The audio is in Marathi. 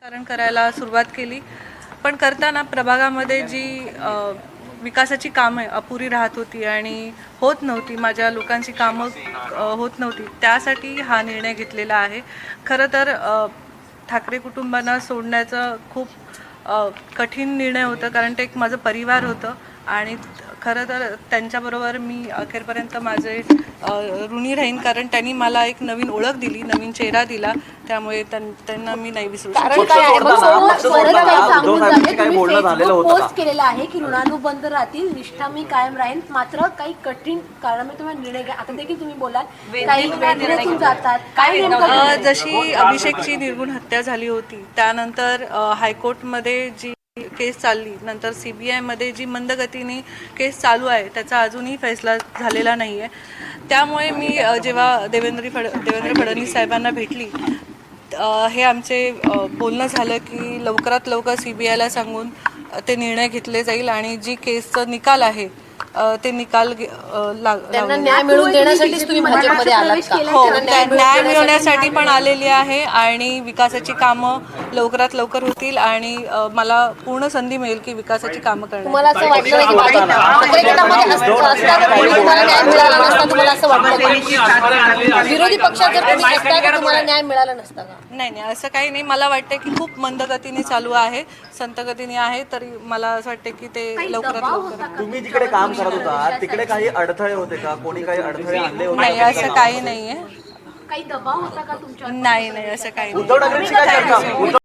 राजकारण करायला सुरुवात केली, पण करताना प्रभागामध्ये जी विकासाची कामं अपुरी राहत होती आणि होत नव्हती, माझ्या लोकांची कामं होत नव्हती, त्यासाठी हा निर्णय घेतलेला आहे. खरं तर ठाकरे कुटुंबांना सोडण्याचं खूप कठीण निर्णय होतं, कारण ते एक माझं परिवार होतं आणि खरं तर त्यांच्याबरोबर मी अखेरपर्यंत माझे ऋणी राहीन, कारण त्यांनी मला एक नवीन ओळख दिली, नवीन चेहरा दिला, त्यामुळे त्यांना मी नाही विसरू शकत. पोस्ट केलेला आहे की ऋणानुबंध राहतील, निष्ठा मी कायम राहील, मात्र काही कठीण कारणामुळे तुम्हाला निर्णय घ्या. आता देखील तुम्ही बोलाल काही निर्णयातून जातात, काय जशी अभिषेकची निर्गुण हत्या झाली होती, त्यानंतर हायकोर्टमध्ये जी केस चालली, नंतर CBI मध्ये जी मंदगतीने केस चालू आहे त्याचा अजूनही फैसला झालेला नाही आहे. त्यामुळे मी जेव्हा देवेंद्र फडणवीस साहेबांना भेटली, हे आमचे बोलणं झालं की लवकरात लवकर CBIला सांगून ते निर्णय घेतले जाईल आणि जी केसचा निकाल आहे ते निकाल त्यांना न्याय मिळवून देण्यासाठीच तुम्ही भाजपमध्ये आलात का? हो, न्याय मिळवण्यासाठी पण आलेली आहे आणि विकासाची कामं लवकरात लवकर होतील आणि मला पूर्ण संधी मिळेल की विकासाची कामं करण्याची. तुम्हाला असं वाटतं की ठाकरे गटामध्ये असताना तुम्हाला न्याय मिळाला नसता, तुम्हाला असं वाटतं विरोधी पक्षात जर तुम्ही असता तर तुम्हाला न्याय मिळाला नसता का? नाही, असं काही नाही. मला वाटतं की खूप मंदगतीने चालू आहे, संतगतीने आहे, तरी मला असं वाटतं की ते लवकरात लवकर. तुम्ही जिकडे काम करत होता तिकडे काही अडथळे होते का? कोणी काही अडथळे आणले होते? नाही, असं काही नाहीये. काही दबाव होता का तुमच्या? नाही, असं काही नाही. उद्धव ठाकरेंची काय चर्चा?